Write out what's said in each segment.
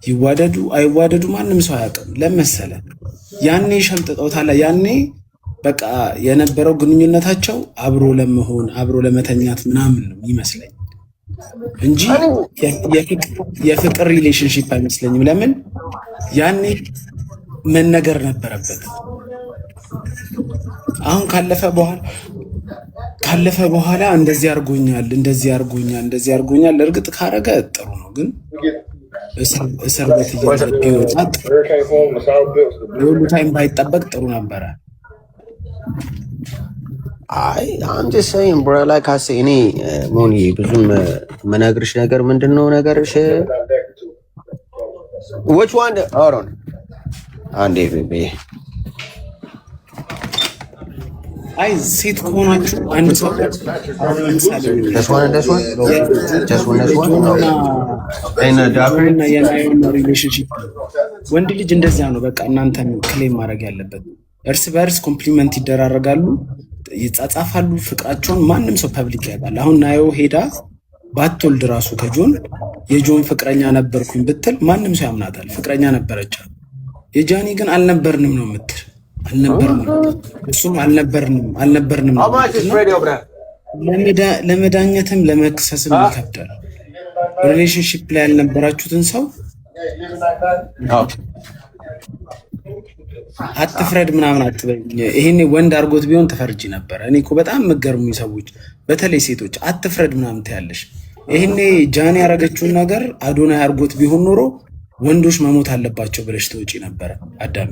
ይዋደዱ አይዋደዱ ማንም ሰው አያውቅም። ለመሰለ ያኔ ሸምጥጠውታል። ያኔ በቃ የነበረው ግንኙነታቸው አብሮ ለመሆን አብሮ ለመተኛት ምናምን ነው ይመስለኝ እንጂ የፍቅር ሪሌሽንሺፕ አይመስለኝም። ለምን ያኔ መነገር ነበረበት። አሁን ካለፈ በኋላ እንደዚህ አርጎኛል እርግጥ ካረገ ጥሩ ነው፣ ግን እስር ቤት ቢወጣ የሁሉ ታይም ባይጠበቅ ጥሩ ነበረ። አይ I'm just saying bro, like I say እኔ ሞኒ ብዙም መናገርሽ ነገር ምንድነው ነገርሽ which one hold on አንዴ ቤቢ አይ ሴት ከሆናችሁ አንድ ሰው ሪሌሽንሺፕ ወንድ ልጅ እንደዛ ነው። በቃ እናንተን ክሌም ማድረግ ያለበት እርስ በእርስ ኮምፕሊመንት ይደራረጋሉ፣ ይጻጻፋሉ፣ ፍቅራቸውን ማንም ሰው ፐብሊክ ያውቃል። አሁን ናዮ ሄዳ ባትወልድ ራሱ ከጆን የጆን ፍቅረኛ ነበርኩኝ ብትል ማንም ሰው ያምናታል። ፍቅረኛ ነበረች። የጃኒ ግን አልነበርንም ነው የምትል እሱም አልነበርንም ለመዳኘትም ለመክሰስም ይከብዳል። ሪሌሽንሺፕ ላይ ያልነበራችሁትን ሰው አትፍረድ ምናምን አትበኝ። ይሄኔ ወንድ አርጎት ቢሆን ተፈርጂ ነበር። እኔ እኮ በጣም የምትገርሙኝ ሰዎች በተለይ ሴቶች አትፍረድ ምናምን ትያለሽ። ይሄኔ ጃኒ ያረገችውን ነገር አዶናይ አርጎት ቢሆን ኖሮ ወንዶች መሞት አለባቸው ብለሽ ተውጪ ነበረ። አዳሚ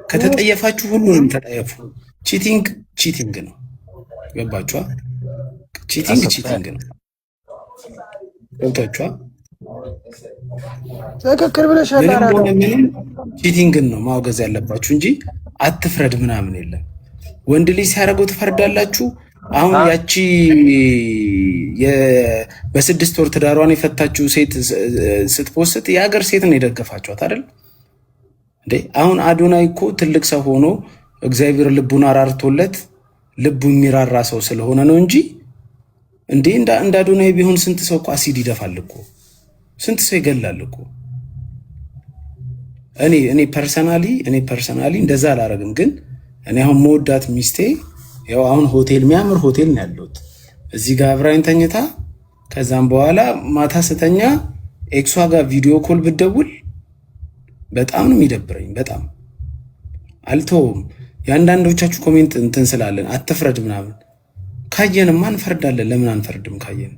ከተጠየፋችሁ ሁሉንም ተጠየፉ። ቺቲንግ ነው። ገባችኋ? ቺቲንግ ነው። ገብታችኋ? ትክክል ብለሻል። ቺቲንግን ነው ማውገዝ ያለባችሁ እንጂ አትፍረድ ምናምን የለም። ወንድ ልጅ ሲያደርገው ትፈርዳላችሁ። አሁን ያቺ በ6 ወር ትዳሯን የፈታችው ሴት ስትፖስት የሀገር ሴት ነው የደገፋችኋት አይደል እንዴ? አሁን አዶናይ እኮ ትልቅ ሰው ሆኖ እግዚአብሔር ልቡን አራርቶለት ልቡ የሚራራ ሰው ስለሆነ ነው እንጂ እንዴ እንደ አዶናይ ቢሆን ስንት ሰው እኮ አሲድ ይደፋል እኮ፣ ስንት ሰው ይገላል እኮ። እኔ ፐርሰናሊ እንደዛ አላረግም። ግን እኔ አሁን መወዳት ሚስቴ ያው አሁን ሆቴል የሚያምር ሆቴል ነው ያለሁት። እዚህ ጋር አብራኝ ተኝታ ከዛም በኋላ ማታ ስተኛ ኤክሷ ጋር ቪዲዮ ኮል ብደውል በጣም ነው የሚደብረኝ። በጣም አልተውም። የአንዳንዶቻችሁ ኮሜንት እንትን ስላለን አትፍረድ ምናምን፣ ካየንማ እንፈርዳለን። ለምን አንፈርድም? ካየን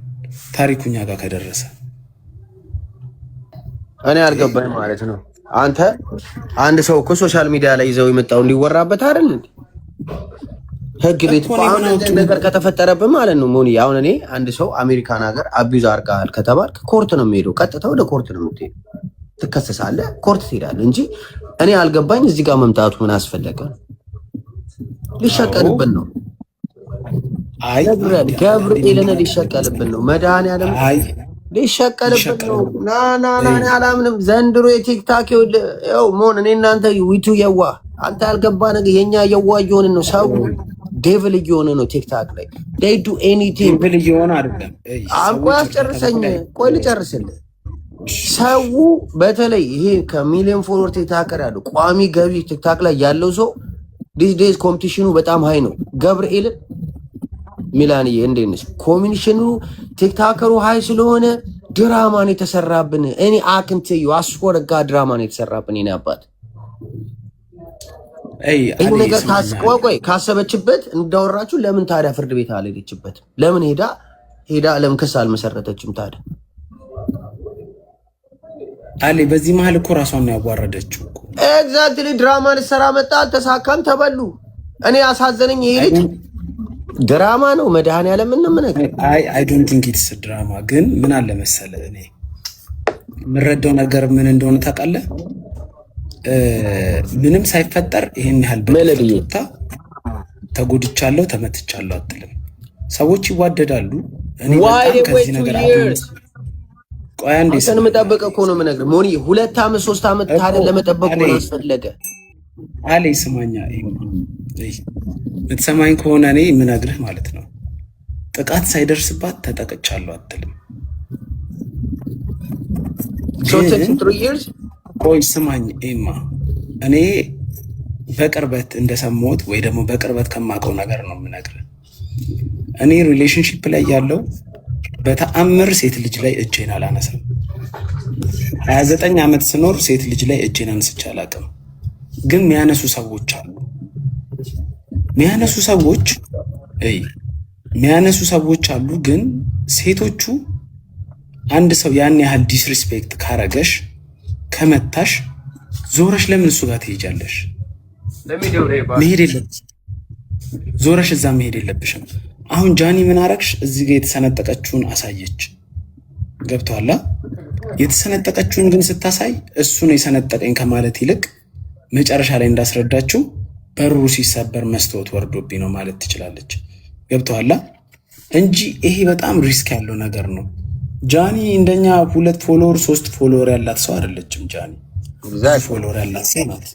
ታሪኩኛ ጋር ከደረሰ እኔ አልገባኝ ማለት ነው። አንተ አንድ ሰው እኮ ሶሻል ሚዲያ ላይ ይዘው የመጣው እንዲወራበት አይደል እንዴ? ህግ ቤት አሁን ነገር ከተፈጠረብህ ማለት ነው ሞኒ። አሁን እኔ አንድ ሰው አሜሪካን ሀገር አቢዩዝ አድርጋል ከተባልክ ኮርት ነው የሚሄደው። ቀጥታ ወደ ኮርት ነው የምትሄደው። ትከሰሳለህ፣ ኮርት ትሄዳለህ እንጂ እኔ አልገባኝ እዚህ ጋር መምጣቱ ምን አስፈለገ? ሊሸቀልብን ነው። አይ ገብርኤልን ሊሸቀልብን ነው። መድኃኒዓለም ሊሸቀልብን ነው። ና አላምንም። ዘንድሮ የቲክታክ ይኸው ሞን እኔ እናንተ ዊቱ የዋ አንተ ያልገባ ነገር የኛ የዋ እየሆንን ነው። ሰው ዴቪል እየሆነ ነው ቲክታክ ላይ they do anything ዴቪል እየሆነ አይደለም። አንቆ ያስጨርሰኝ። ቆይ ልጨርስልህ። ሰው በተለይ ይሄ ከሚሊዮን ፎሎወር ቲክታከር ያለው ቋሚ ገቢ ቲክታክ ላይ ያለው ሰው ዲስ ዴይዝ ኮምፒቲሽኑ በጣም ሃይ ነው። ገብርኤልን ሚላንዬ እንዴት ነሽ? ኮሚኒሽኑ ቲክታከሩ ሃይ ስለሆነ ድራማን የተሰራብን እኔ አክንቴዩ አስቆረጋ ድራማን የተሰራብን እኔ አባት ይሄ ነገር ቆይ ካሰበችበት እንዳወራችሁ ለምን ታዲያ ፍርድ ቤት አልሄደችበት? ለምን ሄዳ ለምን ክስ አልመሰረተችም ታዲያ? አለ በዚህ መሀል እኮ ራሷን ነው ያዋረደችው እኮ። ኤግዛክትሊ ድራማ ልትሰራ መጣ፣ አልተሳካም፣ ተበሉ። እኔ አሳዘነኝ። ይሄ ልጅ ድራማ ነው መድኃኒዓለም ምን ነገር አይ ዶንት ቲንክ ኢትስ ድራማ። ግን ምን አለ መሰለህ እኔ የምረዳው ነገር ምን እንደሆነ ታውቃለህ? ምንም ሳይፈጠር ይሄን ያህል በመለድየታ ተጎድቻለሁ ተመትቻለሁ አትልም። ሰዎች ይዋደዳሉ። እኔ በጣም ከዚህ ነገር ቆይ አንዴ ሰን መጠበቅ እኮ ነው የምነግርህ ሞኒ። 2 ዓመት 3 ዓመት ታዲያ ለመጠበቅ ነው ያስፈልገ አለ ይስማኛ። የምትሰማኝ ከሆነ እኔ የምነግርህ ማለት ነው ጥቃት ሳይደርስባት ተጠቅቻለሁ አትልም። ቆይ ስማኝ ኤማ፣ እኔ በቅርበት እንደሰማሁት ወይ ደግሞ በቅርበት ከማውቀው ነገር ነው የምነግርህ። እኔ ሪሌሽንሺፕ ላይ ያለው በተአምር ሴት ልጅ ላይ እጄን አላነሳም። 29 ዓመት ስኖር ሴት ልጅ ላይ እጄን አንስቼ አላውቅም። ግን የሚያነሱ ሰዎች አሉ። የሚያነሱ ሰዎች አሉ። ግን ሴቶቹ አንድ ሰው ያን ያህል ዲስሪስፔክት ካረገሽ ከመታሽ ዞረሽ ለምን እሱ ጋር ትሄጃለሽ? መሄድ የለብሽም። ዞረሽ እዛ መሄድ የለብሽም። አሁን ጃኒ ምን አረግሽ? እዚህ ጋር የተሰነጠቀችውን አሳየች። ገብቶሃል? የተሰነጠቀችውን ግን ስታሳይ እሱ ነው የሰነጠቀኝ ከማለት ይልቅ መጨረሻ ላይ እንዳስረዳችው በሩ ሲሰበር መስታወት ወርዶብኝ ነው ማለት ትችላለች። ገብቶሃል? እንጂ ይሄ በጣም ሪስክ ያለው ነገር ነው። ጃኒ እንደኛ 2 ፎሎወር 3 ፎሎወር ያላት ሰው አይደለችም። ጃኒ ፎሎወር ያላት ሰው ናት።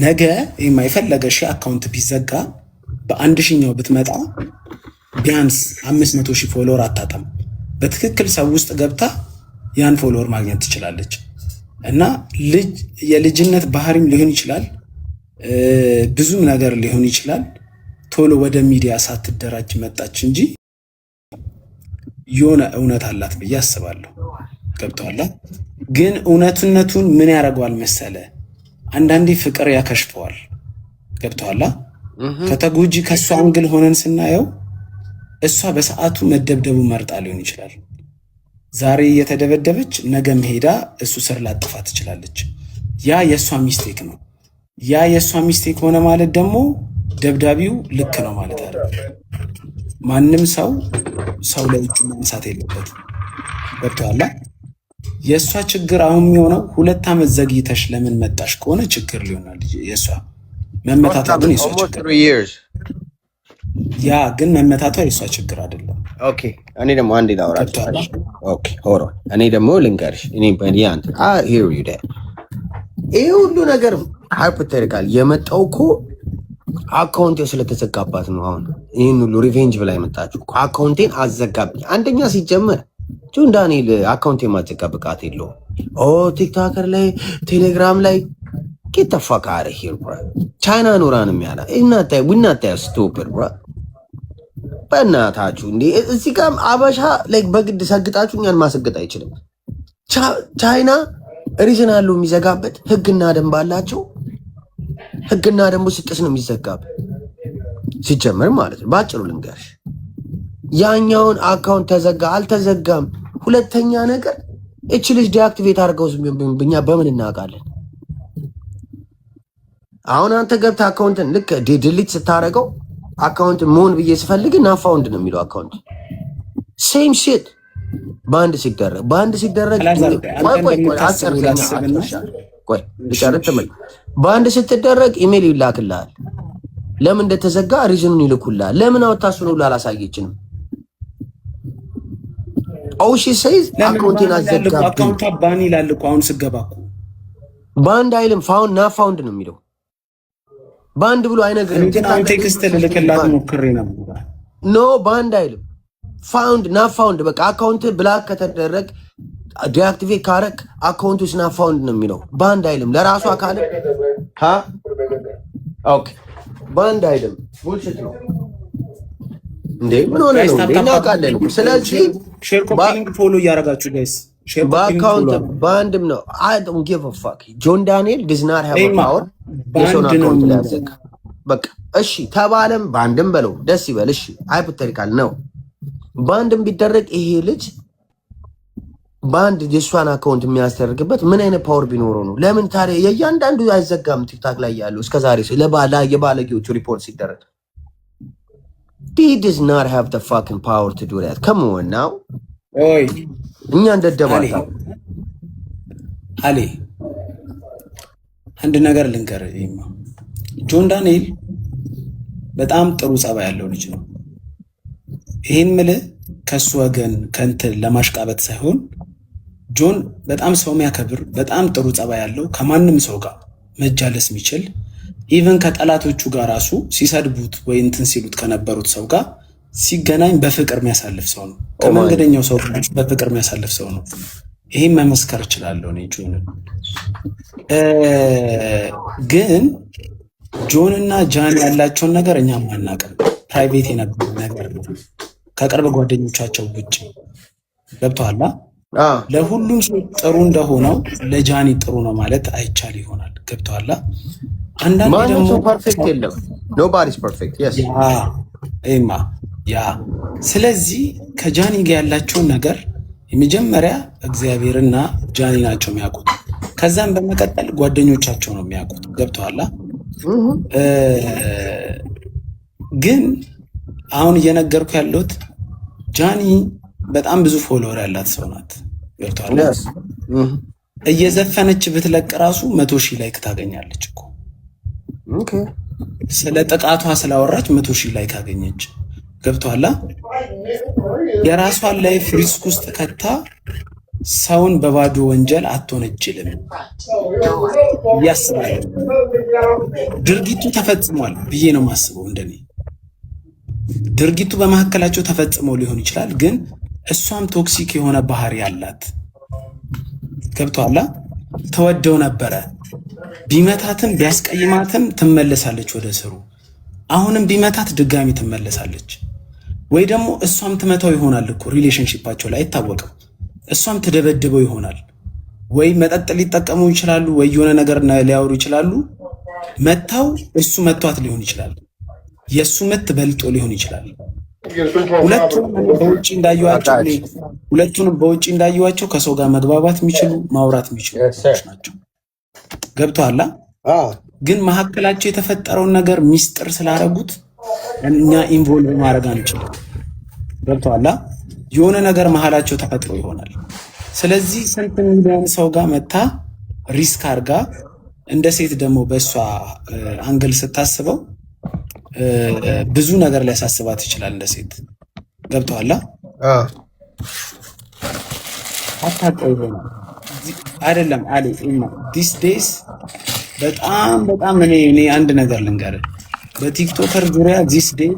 ነገ የማይፈለገ ሺህ አካውንት ቢዘጋ በአንድ ሺኛው ብትመጣ ቢያንስ 500 ሺህ ፎሎወር አታጣም። በትክክል ሰው ውስጥ ገብታ ያን ፎሎወር ማግኘት ትችላለች። እና የልጅነት ባህሪም ሊሆን ይችላል፣ ብዙም ነገር ሊሆን ይችላል። ቶሎ ወደ ሚዲያ ሳትደራጅ መጣች እንጂ የሆነ እውነት አላት ብዬ አስባለሁ። ገብቶሃል? ግን እውነትነቱን ምን ያደርገዋል መሰለ? አንዳንዴ ፍቅር ያከሽፈዋል። ገብቶሃል? ከተጎጂ ከእሷ አንግል ሆነን ስናየው እሷ በሰዓቱ መደብደቡ መርጣ ሊሆን ይችላል። ዛሬ እየተደበደበች ነገም ሄዳ እሱ ስር ላጠፋ ትችላለች። ያ የእሷ ሚስቴክ ነው። ያ የእሷ ሚስቴክ ሆነ ማለት ደግሞ ደብዳቢው ልክ ነው ማለት አይደለም። ማንም ሰው ላይ እጁ ማንሳት የለበትም። ገብቶሃል? የእሷ ችግር አሁን የሚሆነው 2 ዓመት ዘግይተሽ ለምን መጣሽ ከሆነ ችግር ሊሆናል። የእሷ መመታቷ ግን የእሷ ችግር፣ ያ ግን መመታቷ የእሷ ችግር አይደለም። ኦኬ እኔ ደግሞ አንዴ ላውራችሁ። ኦኬ ሆሮ እኔ ደግሞ ልንገርሽ፣ እኔ በዲያንት ሂር ዩ ዳት ይሄ ሁሉ ነገር ሃይፖቴቲካል የመጣው እኮ አካውንቴ ስለተዘጋባት ነው። አሁን ይህን ሁሉ ሪቬንጅ ብላ የመጣችሁ አካውንቴን አዘጋብኝ። አንደኛ ሲጀመር ጆን ዳንኤል አካውንቴ ማዘጋ ብቃት የለውም። ቲክቶከር ላይ ቴሌግራም ላይ ኬተፋካረ ሂር ብራ ቻይና ኑራንም ያላ እናታ ስቶፕድ ብራ በእናታችሁ እንዴ! እዚህ ጋር አበሻ ላይ በግድ ሰግጣችሁ እኛን ማሰግጥ አይችልም። ቻይና ሪዝን አለው የሚዘጋበት ህግና ደንብ አላቸው። ህግና ደንቡ ስጥስ ነው የሚዘጋብ ሲጀመር ማለት ነው። ባጭሩ ልንገርሽ ያኛውን አካውንት ተዘጋ አልተዘጋም። ሁለተኛ ነገር እቺ ልጅ ዲአክቲቬት አድርገው ብኛ በምን እናውቃለን? አሁን አንተ ገብታ አካውንትን ልክ ዲሊት ስታረገው አካውንት መሆን ብዬ ስፈልግ ና ፋውንድ ነው የሚለው አካውንት ሴም ሺት ባንድ ሲደረግ ባንድ ስትደረግ ኢሜል ይላክልሃል። ለምን እንደተዘጋ ሪዝኑን ይልኩልሃል። ለምን አወጣሱ ነው አላሳየችንም? ኦሺ ሰይዝ አካውንቲን አዘጋብኝ። አካውንቷ ባን ይላል እኮ አሁን ስገባኩ ባንድ አይልም ፋውንድ ና ፋውንድ ነው የሚለው። ባንድ ብሎ አይነግርም። ቴክስት ልልክላት ሞክሬ ነበር። ኖ ባንድ አይልም ፋውንድ ና ፋውንድ። በቃ አካውንት ብላክ ከተደረግ ዲአክቲቬት ካረክ አካውንቱ ስና ፋውንድ ነው የሚለው። ባንድ አይልም ለራሱ አካል ኦኬ ባንድ አይልም። ቡልሽት ነው እንዴ? ምን ሆነ ነው እናውቃለን። ስለዚህ ሼር ኮፒንግ ፎሎ እያደረጋችሁ ጋይስ በአካውንት ባንድም ነው። አይ ዶንት ጊቭ አ ፋክ ጆን ዳንኤል ዲዝ ናት ሃቭ አ ፓወር የሶና አካውንት ላይ ያዘጋ። በቃ እሺ ተባለም ባንድም በለው ደስ ይበል። እሺ ሃይፖቴቲካል ነው። ባንድም ቢደረግ ይሄ ልጅ ባንድ የሷን አካውንት የሚያስደርግበት ምን አይነት ፓወር ቢኖረው ነው? ለምን ታዲያ የእያንዳንዱ አይዘጋም? ቲክታክ ላይ ያለው እስከዛሬ የባለጌዎቹ ሪፖርት ሲደረግ he does not have the fucking power to do that. come on now ኦይ እኛ እንደደባታ አሊ አንድ ነገር ልንገር። ጆን ዳንኤል በጣም ጥሩ ጸባይ ያለው ልጅ ነው። ይሄን ምልህ ከሱ ወገን ከንትን ለማሽቃበት ሳይሆን ጆን በጣም ሰው የሚያከብር በጣም ጥሩ ጸባይ ያለው ከማንም ሰው ጋር መጃለስ የሚችል ኢቨን ከጠላቶቹ ጋር ራሱ ሲሰድቡት ወይ እንትን ሲሉት ከነበሩት ሰው ጋር ሲገናኝ በፍቅር የሚያሳልፍ ሰው ነው። ከመንገደኛው ሰው በፍቅር የሚያሳልፍ ሰው ነው። ይሄን መመስከር እችላለሁ እኔ ጆንን ግን ጆንና ጃኒ ያላቸውን ነገር እኛም አናውቅም። ፕራይቬት የነበረ ነገር ነው ከቅርብ ጓደኞቻቸው ውጭ ገብቶሃል። ለሁሉም ሰው ጥሩ እንደሆነው ለጃኒ ጥሩ ነው ማለት አይቻል ይሆናል። ገብቶሃል። አንዳንዴ ደግሞ ፐርፌክት የለም ኖባዲስ ፐርፌክት ያ ስለዚህ ከጃኒ ጋር ያላቸውን ነገር የመጀመሪያ እግዚአብሔርና ጃኒ ናቸው የሚያውቁት። ከዛም በመቀጠል ጓደኞቻቸው ነው የሚያውቁት። ገብቶሃል። ግን አሁን እየነገርኩ ያለሁት ጃኒ በጣም ብዙ ፎሎወር ያላት ሰው ናት። ገብቶሃል። እየዘፈነች ብትለቅ ራሱ 100,000 ላይክ ታገኛለች እኮ። ስለ ጥቃቷ ስላወራች 100,000 ላይክ አገኘች። ገብቶሃል። የራሷን ላይፍ ሪስክ ውስጥ ከታ ሰውን በባዶ ወንጀል አትወነጅልም ያስባል። ድርጊቱ ተፈጽሟል ብዬ ነው የማስበው። እንደኔ ድርጊቱ በመካከላቸው ተፈጽሞ ሊሆን ይችላል፣ ግን እሷም ቶክሲክ የሆነ ባህሪ ያላት ገብቶሃል። ተወደው ነበረ። ቢመታትም ቢያስቀይማትም ትመለሳለች ወደ ስሩ። አሁንም ቢመታት ድጋሚ ትመለሳለች። ወይ ደግሞ እሷም ትመታው ይሆናል እኮ ሪሌሽንሺፓቸው ላይ አይታወቅም። እሷም ትደበድበው ይሆናል። ወይ መጠጥ ሊጠቀሙ ይችላሉ፣ ወይ የሆነ ነገር ሊያወሩ ይችላሉ። መታው እሱ መቷት ሊሆን ይችላል። የእሱ ምት በልጦ ሊሆን ይችላል። ሁለቱንም በውጭ እንዳየዋቸው ከሰው ጋር መግባባት የሚችሉ ማውራት የሚችሉ ናቸው። ገብቶሃል። ግን መካከላቸው የተፈጠረውን ነገር ሚስጥር ስላደረጉት እኛ ኢንቮልቭ ማድረግ አንችልም። ገብቶሃል። የሆነ ነገር መሀላቸው ተፈጥሮ ይሆናል። ስለዚህ ስንት ሚሊዮን ሰው ጋር መታ ሪስክ አድርጋ እንደ ሴት ደግሞ በእሷ አንግል ስታስበው ብዙ ነገር ሊያሳስባት ይችላል እንደ ሴት። ገብቶሃል። አታውቀው ይሆናል አይደለም አለ ዲስ ዴይስ በጣም እኔ አንድ ነገር ልንገርህ በቲክቶከር ዙሪያ ዲስ ዴይ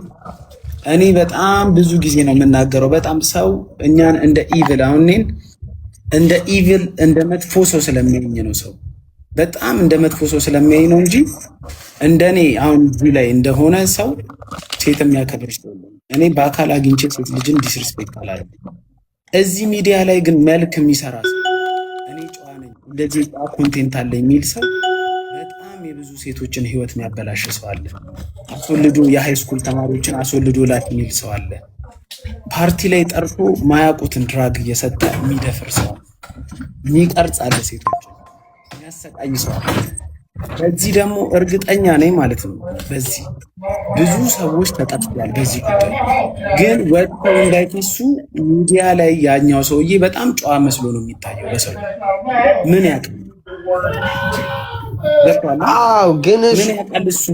እኔ በጣም ብዙ ጊዜ ነው የምናገረው። በጣም ሰው እኛን እንደ ኢቪል አሁን እኔን እንደ ኢቪል እንደ መጥፎ ሰው ስለሚያየኝ ነው ሰው በጣም እንደ መጥፎ ሰው ስለሚያየኝ ነው እንጂ እንደኔ አሁን እዚህ ላይ እንደሆነ ሰው ሴት የሚያከብር ሰው እኔ በአካል አግኝቼ ሴት ልጅን ዲስሪስፔክት አላደርግም። እዚህ ሚዲያ ላይ ግን መልክ የሚሰራ ሰው እኔ ጨዋ ነኝ እንደዚህ ጨዋ ኮንቴንት አለ የሚል ሰው በጣም የብዙ ሴቶችን ህይወት የሚያበላሽ ሰው አለ። አስወልዶ የሃይ ስኩል ተማሪዎችን አስወልዶ ላክ የሚል ሰው አለ። ፓርቲ ላይ ጠርቶ ማያውቁትን ድራግ እየሰጠ የሚደፍር ሰው የሚቀርጽ አለ። ሴቶችን የሚያሰቃይ ሰው አለ። በዚህ ደግሞ እርግጠኛ ነኝ ማለት ነው በዚህ ብዙ ሰዎች ተጠቅሟል። በዚህ ጉዳይ ግን ወጥተው እንዳይከሱ ሚዲያ ላይ ያኛው ሰውዬ በጣም ጨዋ መስሎ ነው የሚታየው ለሰው ምን ያውቃል? ግን ምን ያውቃል እሱ?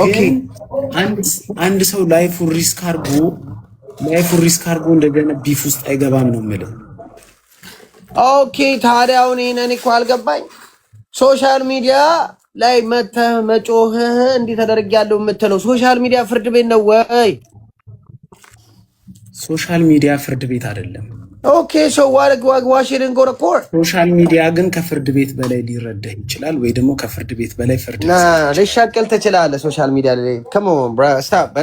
ኦኬ አንድ ሰው ላይፉን ሪስክ አድርጎ እንደገና ቢፍ ውስጥ አይገባም ነው የምልህ። ኦኬ ታዲያ አሁን እኔ እኮ አልገባኝ። ሶሻል ሚዲያ ላይ መተህ መጮህህ እንዲህ ተደርጊያለሁ የምትለው ሶሻል ሚዲያ ፍርድ ቤት ነው ወይ? ሶሻል ሚዲያ ፍርድ ቤት አይደለም። ኦኬ ሶ ዋሽ ዲድንት ጎ ቱ ኮርት። ሶሻል ሚዲያ ግን ከፍርድ ቤት በላይ ሊረዳህ ይችላል፣ ወይ ደግሞ ከፍርድ ቤት በላይ ፍርድ ልሻቀል ትችላለህ። ሶሻል ሚዲያ ላይ come on bro stop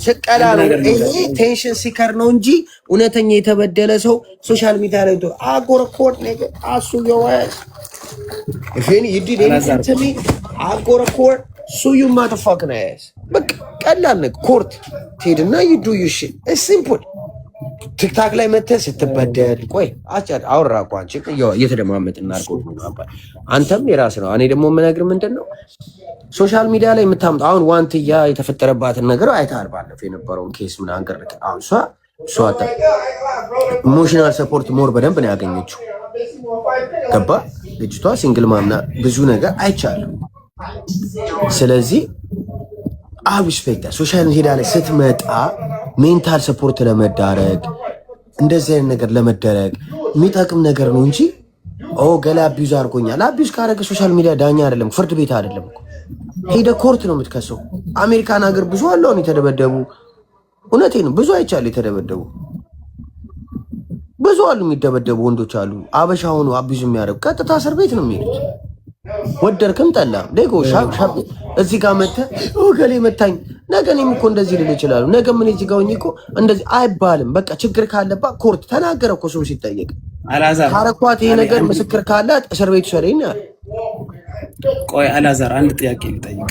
ሸቀላ ነው ይሄ ቴንሽን ሲከር ነው እንጂ እውነተኛ የተበደለ ሰው ሶሻል ሚዲያ ላይ አጎረ ኮርት ነገር አሱ የዋስ if you did anything to me አጎረ ኮርት so you motherfucking ass በቃ ቀላል ነው። ኮርት ትሄድና you do your shit it's simple። ቲክታክ ላይ መተህ ስትበደል ቆይ አጫድ አውራ ቋንጭ እየተደማመጥ እናርገው አንተም የራስ ነው። እኔ ደግሞ የምነግርህ ምንድነው ሶሻል ሚዲያ ላይ የምታምጣው አሁን ዋንትያ የተፈጠረባትን ነገር አይተሃል። ባለፈው የነበረውን ኬስ ምን አንገርክ አሁን እሷ ኢሞሽናል ሰፖርት ሞር በደንብ ነው ያገኘችው። ገባ ልጅቷ ሲንግል ማምና ብዙ ነገር አይቻልም። ስለዚህ ሪስፔክት ሶሻል ሚዲያ ላይ ስትመጣ ሜንታል ሰፖርት ለመዳረግ እንደዚህ አይነት ነገር ለመደረግ የሚጠቅም ነገር ነው እንጂ ገላ አቢዩዝ አድርጎኛል። አቢዩዝ ካደረገ ሶሻል ሚዲያ ዳኛ አይደለም፣ ፍርድ ቤት አይደለም እኮ ሄደ ኮርት ነው የምትከሰው። አሜሪካን ሀገር ብዙ አለውን የተደበደቡ እውነቴን ብዙ አይቻል የተደበደቡ ብዙ ብዙ አሉ የሚደበደቡ ወንዶች አሉ። አበሻ ሆኖ አቢዙ የሚያደርጉ ቀጥታ እስር ቤት ነው የሚሄዱት። ወደድክም ጠላም ዴጎ ሻብ እዚህ ጋር መተህ ገሌ መታኝ፣ ነገ እኔም እኮ እንደዚህ ልል ይችላሉ። ነገ ምን እዚህ ጋር ሆኜ እኮ እንደዚህ አይባልም። በቃ ችግር ካለባት ኮርት ተናገረ እኮ ሰው ሲጠየቅ አላዛር ካረኳት ይሄ ነገር ምስክር ካላት እስር ቤት ሸሬኝ ያለ። ቆይ አላዛር አንድ ጥያቄ ልጠይቅ።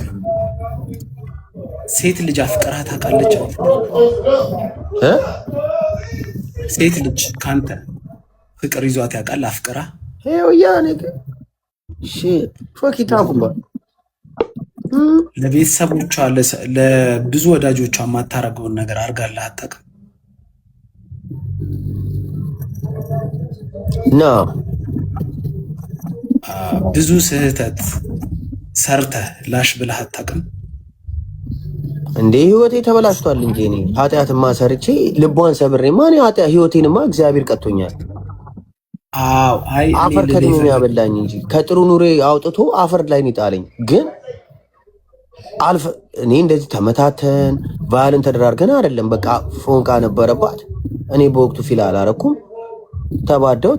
ሴት ልጅ አፍቅራ ታውቃለች? ሴት ልጅ ካንተ ፍቅር ይዟት ያውቃል? አፍቅራ ያ ነገር ለቤተሰቦቿ ለብዙ ወዳጆቿ የማታረገውን ነገር አድርጋለህ አታውቅም? ብዙ ስህተት ሰርተህ ላሽ ብለህ አታውቅም? እንዴ ህይወቴ ተበላሽቷል እንጂ እኔ ኃጢአትማ ሰርቼ ልቧን ሰብሬ ማን ህይወቴንማ እግዚአብሔር ቀጥቶኛል። አፈር ከድሜ ያበላኝ እንጂ ከጥሩ ኑሬ አውጥቶ አፈር ላይ ጣለኝ። ግን እኔ እንደዚህ ተመታተን ባህልን ተደራርገን አይደለም። በቃ ፎንቃ ነበረባት። እኔ በወቅቱ ፊል አላረኩም። ተባደው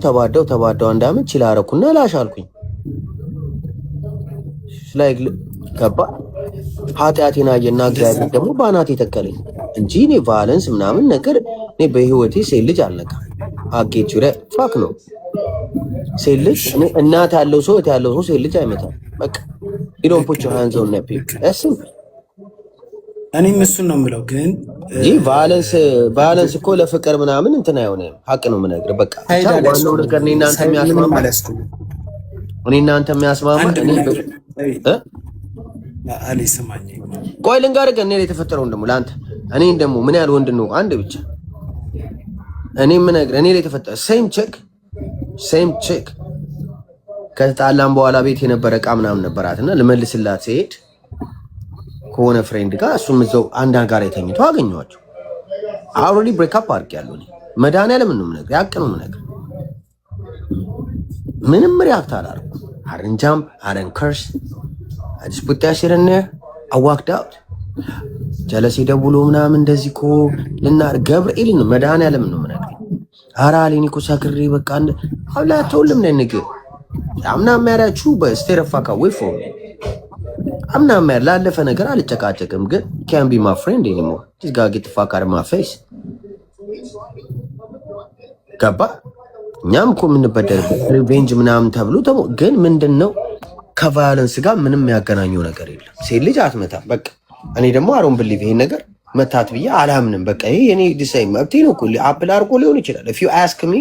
አንድ አመት ችላ አረኩና ላሽ አልኩኝ። ላይክ ገባ ኃጢአቴን አየና እግዚአብሔር ደግሞ ባናት የተከለኝ እንጂ እኔ ቫለንስ ምናምን ነገር እኔ በህይወቴ ሴት ልጅ አልነካም። አጌቹ ፋክ ነው ሴት ልጅ እናት ያለው ሰው ሴት ልጅ አይመታም። በቃ ይዶን ፑች ሃንዝ ኦን ነፒ እሱም እኔም እሱን ነው የምለው። ግን ቫለንስ እኮ ለፍቅር ምናምን እንትን አይሆንም። ሀቅ ነው የምነግርህ። በቃ ዋናው ነገር እኔ እናንተ የሚያስማማ አሊ ስማኝ፣ ቆይ ልንገርህ እኔ ላይ የተፈጠረውን ደግሞ ለአንተ እኔን ደግሞ ምን ያህል ወንድ ነው አንድ ብቻ እኔ የምነግርህ እኔ ላይ የተፈጠረ ሴም ቼክ ከተጣላም በኋላ ቤት የነበረ ዕቃ ምናምን ነበራትና ልመልስላት ሲሄድ ከሆነ ፍሬንድ ጋር እሱም እዛው አንድ ጋር የተኝቶ አገኘኋቸው። አውሬዲ ብሬክ አፕ አድርጌያለሁ። መድኃኒዓለም ነው የምነግርህ፣ ያቅ ነው የምነግርህ። ምንም ሪያክት አላደረኩም። አረን ጃምፕ አረን ከርስ አዲስ ቡታ ሲረነ አዋክድ አውት ጀለሲ ደውሎ ምናምን እንደዚህ እኮ ገብርኤልን መድኃኒዓለም ነው የምነግርህ። ኧረ አለኝ እኮ ሰክሬ በቃ አብላተውልም ነንግ አምና ማያራችሁ በስቴረፋካ ወይ ፎር አምና ማያር ላለፈ ነገር አልጨቃጨቅም። ግን can be my friend anymore just gotta get the fuck out of my face ገባ። እኛም እኮ የምንበደልበት ሪቬንጅ ምናምን ተብሎ ግን ምንድነው ከቫዮለንስ ጋር ምንም ያገናኘው ነገር የለም። ሴት ልጅ አትመታም። በቃ እኔ ደግሞ አሮን ብሊቭ ይሄን ነገር መታት ብዬ አላምንም። በቃ ይሄ የኔ ዲሳይድ መብቴ ነው እኮ አፕል አድርጎ ሊሆን ይችላል። if you ask me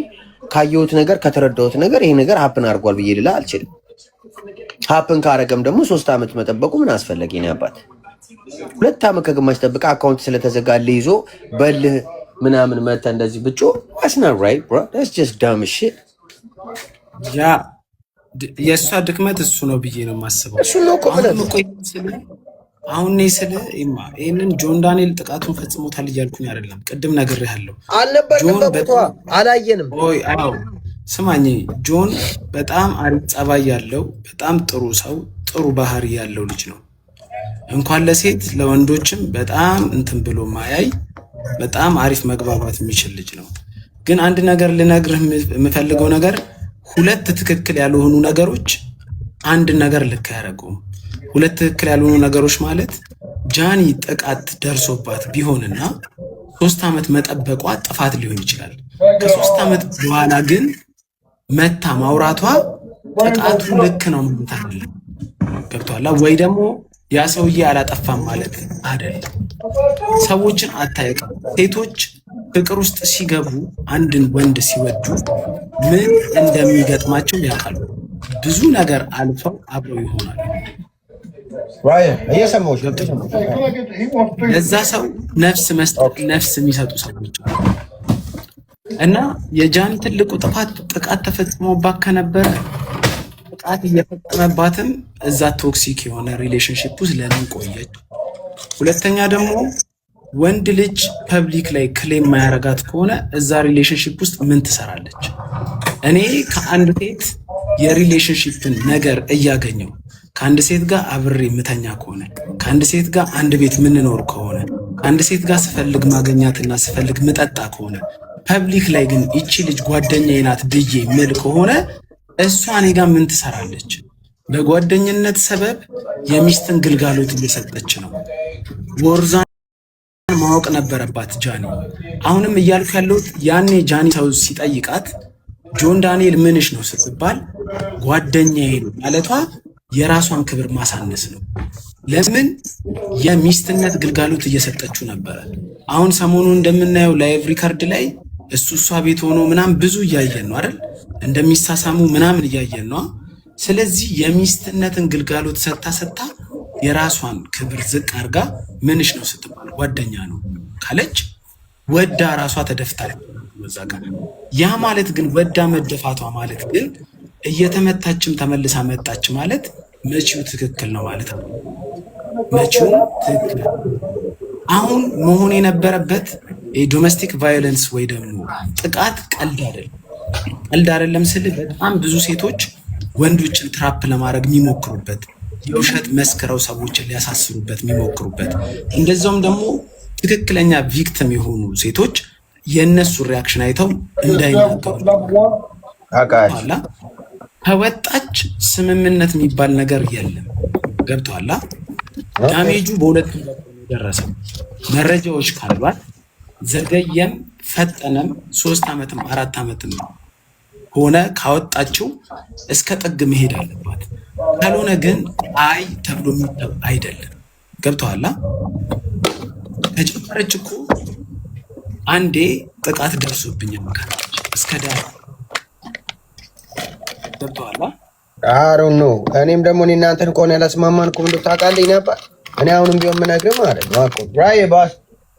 ካየሁት ነገር ከተረዳሁት ነገር ይሄ ነገር ሀፕን አድርጓል ብዬ ልላ አልችልም። ሀፕን ካረገም ደግሞ 3 ዓመት መጠበቁ ምን አስፈለገ? ነው አባት 2 ዓመት ከግማሽ ጠብቃ አካውንት ስለተዘጋለ ይዞ በልህ ምናምን መታ እንደዚህ ብጮ that's not right bro, that's just dumb shit። ያ የእሷ ድክመት እሱ ነው ብዬ ነው የማስበው። እሱ ነው እኮ አሁን እኔ ስለ ይሄንን ጆን ዳንኤል ጥቃቱን ፈጽሞታል እያልኩኝ አይደለም። ቅድም ነግሬሃለሁ። አልነበርንም በቦታው አላየንም። ኦይ አዎ ስማኝ፣ ጆን በጣም አሪፍ ጸባይ ያለው በጣም ጥሩ ሰው፣ ጥሩ ባህሪ ያለው ልጅ ነው። እንኳን ለሴት ለወንዶችም በጣም እንትን ብሎ ማያይ በጣም አሪፍ መግባባት የሚችል ልጅ ነው። ግን አንድ ነገር ልነግርህ የምፈልገው ነገር ሁለት ትክክል ያልሆኑ ነገሮች አንድ ነገር ልክ አያደርጉም። ሁለት ትክክል ያልሆኑ ነገሮች ማለት ጃኒ ጥቃት ደርሶባት ቢሆንና 3 ዓመት መጠበቋ ጥፋት ሊሆን ይችላል። ከ3 ዓመት በኋላ ግን መታ ማውራቷ ጥቃቱ ልክ ነው ማለት ገብቷላ ወይ? ደግሞ ያ ሰውዬ አላጠፋም ማለት አይደለም። ሰዎችን አታይቀም። ሴቶች ፍቅር ውስጥ ሲገቡ አንድን ወንድ ሲወዱ ምን እንደሚገጥማቸው ያውቃሉ። ብዙ ነገር አልፈው አብረው ይሆናሉ። ለዛ ሰው ነፍስ መስጠት ነፍስ የሚሰጡ ሰዎች እና የጃኒ ትልቁ ጥቃት ተፈጽሞባት ከነበረ ጥቃት እየፈጸመባትም እዛ ቶክሲክ የሆነ ሪሌሽንሺፕ ውስጥ ለምን ቆየች? ሁለተኛ ደግሞ ወንድ ልጅ ፐብሊክ ላይ ክሌም ማያረጋት ከሆነ እዛ ሪሌሽንሺፕ ውስጥ ምን ትሰራለች? እኔ ከአንድ ሴት የሪሌሽንሺፕን ነገር እያገኘው ከአንድ ሴት ጋር አብሬ ምተኛ ከሆነ ከአንድ ሴት ጋር አንድ ቤት ምንኖር ከሆነ ከአንድ ሴት ጋር ስፈልግ ማገኛትና ስፈልግ ምጠጣ ከሆነ ፐብሊክ ላይ ግን እቺ ልጅ ጓደኛዬ ናት ብዬ ምል ከሆነ እሷ እኔ ጋር ምን ትሰራለች? በጓደኝነት ሰበብ የሚስትን ግልጋሎት እየሰጠች ነው። ወርዛን ማወቅ ነበረባት ጃኒ። አሁንም እያልኩ ያለሁት ያኔ ጃኒ ሰው ሲጠይቃት ጆን ዳንኤል ምንሽ ነው ስትባል ጓደኛዬ ነው ማለቷ የራሷን ክብር ማሳነስ ነው። ለምን የሚስትነት ግልጋሎት እየሰጠችው ነበረ። አሁን ሰሞኑን እንደምናየው ላይቭ ሪከርድ ላይ እሷ ቤት ሆኖ ምናምን ብዙ እያየን ነው አይደል? እንደሚሳሳሙ ምናምን እያየን ነው። ስለዚህ የሚስትነትን ግልጋሎት ሰጥታ የራሷን ክብር ዝቅ አድርጋ ምንሽ ነው ስትባል ጓደኛ ነው ካለች ወዳ ራሷ ተደፍታለች። ያ ማለት ግን ወዳ መደፋቷ ማለት ግን እየተመታችም ተመልሳ መጣች ማለት መቼው ትክክል ነው ማለት ነው። መቼው ትክክል አሁን መሆን የነበረበት ዶሜስቲክ ቫዮለንስ ወይ ደግሞ ጥቃት ቀልድ አይደለም ስል በጣም ብዙ ሴቶች ወንዶችን ትራፕ ለማድረግ የሚሞክሩበት የውሸት መስክረው ሰዎችን ሊያሳስሩበት የሚሞክሩበት እንደዛውም ደግሞ ትክክለኛ ቪክቲም የሆኑ ሴቶች የነሱ ሪአክሽን አይተው እንዳይናገሩ አቃላ ከወጣች ስምምነት የሚባል ነገር የለም። ገብቷላ? ዳሜጁ በሁለቱም ደረሰው። መረጃዎች ካሏት ዘገየም ፈጠነም 3 ዓመትም 4 ዓመትም ሆነ ካወጣችው እስከ ጥግ መሄድ አለባት። ካልሆነ ግን አይ ተብሎ የሚጠብ አይደለም። ገብቷላ? ተጨማረች እኮ አንዴ ጥቃት ደርሶብኛል ካለች እስከ ዳር ገብቷላ? አሩ ነው። እኔም ደግሞ እኔ እናንተን ቆነ ያላስማማን እኮ እንደው ታውቃለህ ነበር። እኔ አሁንም ቢሆን የምነግርህ ማለት ነው አቆ ራይ ባስ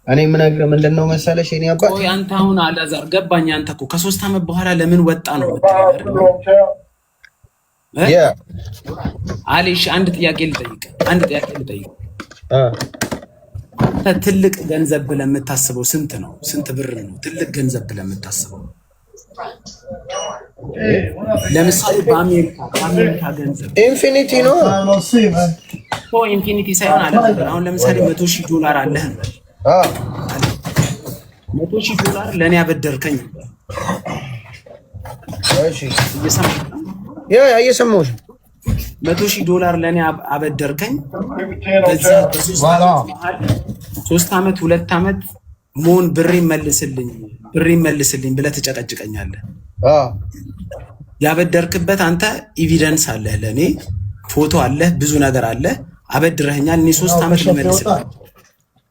እኔ የምነግርህ ምንድነው መሰለሽ እኔ አባ ቆይ አንተ አሁን አላዛር ገባኝ። አንተ እኮ ከ3 ዓመት በኋላ ለምን ወጣ ነው ያ አሊሽ አንድ ጥያቄ ልጠይቅ። ትልቅ ገንዘብ ብለህ የምታስበው ስንት ነው? ስንት ብር ነው ትልቅ ገንዘብ ብለህ የምታስበው? ለምሳሌ በአሜሪካ ገንዘብ ኢንፊኒቲ ነው እኮ ኢንፊኒቲ ሳይሆን አለ። አሁን ለምሳሌ $100,000 አለህ። $100,000 ለእኔ አበደርከኝ። እሺ እየሰማሁሽ $100,000 ለእኔ አበደርከኝ። በዛ በ3 ዓመት 2 ዓመት ሞን ብሬ መልስልኝ ብለህ ትጨቀጭቀኛለህ። ያበደርክበት አንተ ኤቪደንስ አለህ፣ ለእኔ ፎቶ አለህ፣ ብዙ ነገር አለህ። አበድረኸኛል። እኔ 3 ዓመት ልመልስልህ